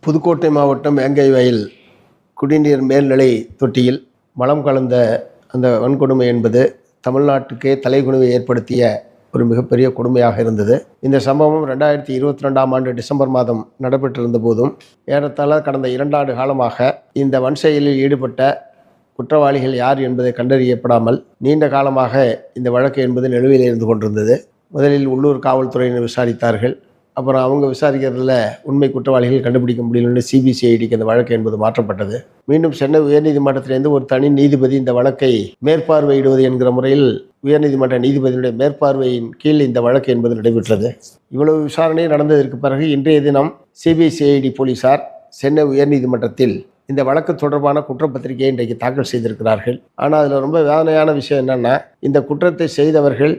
புதுக்கோட்டை மாவட்டம் வேங்கை வயல் குடிநீர் மேல்நிலை தொட்டியில் மலம் கலந்த அந்த வன்கொடுமை என்பது தமிழ்நாட்டுக்கே தலைகுனிவை ஏற்படுத்திய ஒரு மிகப்பெரிய கொடுமையாக இருந்தது. இந்த சம்பவம் 2022ஆம் ஆண்டு டிசம்பர் மாதம் நடைபெற்றிருந்த போதும் ஏறத்தாழ கடந்த 2 ஆண்டு காலமாக இந்த வன்செயலில் ஈடுபட்ட குற்றவாளிகள் யார் என்பதை கண்டறியப்படாமல் நீண்ட காலமாக இந்த வழக்கு என்பது நிலுவையில் இருந்து கொண்டிருந்தது. முதலில் உள்ளூர் காவல்துறையினர் விசாரித்தார்கள். அப்புறம் அவங்க விசாரிக்கிறதுல உண்மை குற்றவாளிகள் கண்டுபிடிக்க முடியலன்னு சிபிசிஐடிக்கு அந்த வழக்கு என்பது மாற்றப்பட்டது. மீண்டும் சென்னை உயர்நீதிமன்றத்திலிருந்து ஒரு தனி நீதிபதி இந்த வழக்கை மேற்பார்வையிடுவது என்கிற முறையில் உயர்நீதிமன்ற நீதிபதியுடைய மேற்பார்வையின் கீழ் இந்த வழக்கு என்பது நடைபெற்றது. இவ்வளவு விசாரணை நடந்ததற்கு பிறகு இன்றைய தினம் சிபிசிஐடி போலீசார் சென்னை உயர்நீதிமன்றத்தில் இந்த வழக்கு தொடர்பான குற்றப்பத்திரிகையை இன்றைக்கு தாக்கல் செய்திருக்கிறார்கள். ஆனால் அதில் ரொம்ப வேதனையான விஷயம் என்னென்னா, இந்த குற்றத்தை செய்தவர்கள்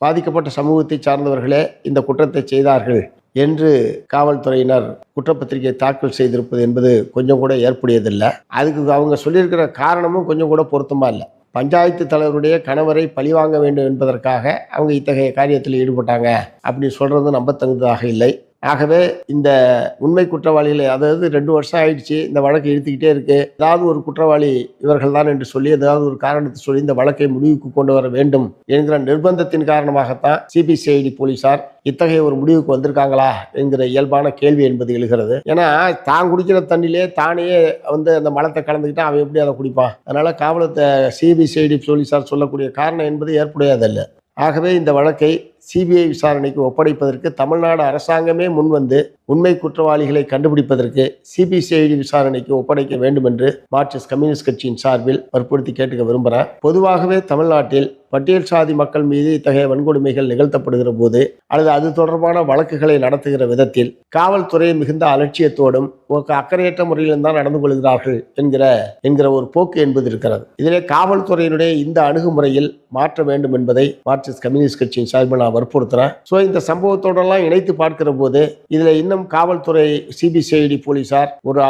பாதிக்கப்பட்ட சமூகத்தை சார்ந்தவர்களே இந்த குற்றத்தை செய்தார்கள் என்று காவல்துறையினர் குற்றப்பத்திரிகை தாக்கல் செய்திருப்பது என்பது கொஞ்சம் கூட ஏற்புடையதில்லை. அதுக்கு அவங்க சொல்லியிருக்கிற காரணமும் கொஞ்சம் கூட பொருத்தமாக இல்லை. பஞ்சாயத்து தலைவருடைய கணவரை பழிவாங்க வேண்டும் என்பதற்காக அவங்க இத்தகைய காரியத்தில் ஈடுபட்டாங்க அப்படின்னு சொல்கிறது நம்பத்தகுந்ததாக இல்லை. ஆகவே இந்த உண்மை குற்றவாளிகளை, அதாவது 2 வருஷம் ஆயிடுச்சு, இந்த வழக்கு இழுத்துக்கிட்டே இருக்கு, ஏதாவது ஒரு குற்றவாளி இவர்கள் தான் என்று சொல்லி ஏதாவது ஒரு காரணத்தை சொல்லி இந்த வழக்கை முடிவுக்கு கொண்டு வர வேண்டும் என்கிற நிர்பந்தத்தின் காரணமாகத்தான் சிபிசிஐடி போலீசார் இத்தகைய ஒரு முடிவுக்கு வந்திருக்காங்களா என்கிற இயல்பான கேள்வி என்பது எழுகிறது. ஏன்னா தான் குடிக்கிற தண்ணிலே தானே அந்த மலத்தை கலந்துக்கிட்டா அவன் எப்படி அதை குடிப்பான்? அதனால காவலத்தை சிபிசிஐடி போலீசார் சொல்லக்கூடிய காரணம் என்பது ஏற்புடையதல்ல. ஆகவே இந்த வழக்கை சிபிஐ விசாரணைக்கு ஒப்படைப்பதற்கு தமிழ்நாடு அரசாங்கமே முன்வந்து உண்மை குற்றவாளிகளை கண்டுபிடிப்பதற்கு சிபிசிஐடி விசாரணைக்கு ஒப்படைக்க வேண்டும் என்று மார்க்சிஸ்ட் கம்யூனிஸ்ட் கட்சியின் சார்பில் வற்புறுத்தி கேட்டுக்க விரும்புகிறேன். பொதுவாகவே தமிழ்நாட்டில் பட்டியல் சாதி மக்கள் மீது இத்தகைய வன்கொடுமைகள் நிகழ்த்தப்படுகிற போது அல்லது அது தொடர்பான வழக்குகளை நடத்துகிற விதத்தில் காவல்துறை மிகுந்த அலட்சியத்தோடும் அக்கறையற்ற முறையிலும் தான் நடந்து கொள்கிறார்கள் என்கிற ஒரு போக்கு என்பது இருக்கிறது. இதிலே காவல்துறையினுடைய இந்த அணுகுமுறையில் மாற்ற வேண்டும் என்பதை மார்க்சிஸ்ட் கம்யூனிஸ்ட் கட்சியின் சார்பில் நான் வற்புறுத்துறேன். ஸோ இந்த சம்பவத்தோடெல்லாம் இணைத்து பார்க்கிற போது இதில் இன்னும் காவல்துறை சிபிசிஐடி போலீசார் ஒரு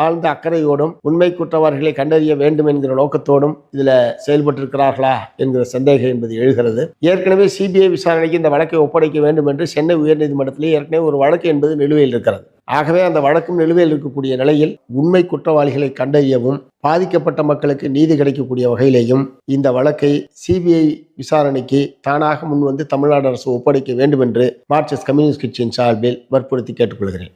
ஆழ்ந்த அக்கறையோடும் உண்மை குற்றவாளிகளை கண்டறிய வேண்டும் என்கிற நோக்கத்தோடும் இதில் செயல்பட்டிருக்கிறார்களா என்கிற சந்தேகம் என்பது எழுகிறது. ஏற்கனவே சிபிஐ விசாரணைக்கு இந்த வழக்கை ஒப்படைக்க வேண்டும் என்று சென்னை உயர்நீதிமன்றத்திலே ஏற்கனவே ஒரு வழக்கு என்பது நிலுவையில் இருக்கிறது. ஆகவே அந்த வழக்கும் நிலுவையில் இருக்கக்கூடிய நிலையில் உண்மை குற்றவாளிகளை கண்டறியவும் பாதிக்கப்பட்ட மக்களுக்கு நீதி கிடைக்கக்கூடிய வகையிலேயும் இந்த வழக்கை சிபிஐ விசாரணைக்கு தானாக முன்வந்து தமிழ்நாடு அரசு ஒப்படைக்க வேண்டும் என்று மார்க்சிஸ்ட் கம்யூனிஸ்ட் கட்சியின் சார்பில் வற்புறுத்தி கேட்டுக்கொள்கிறேன்.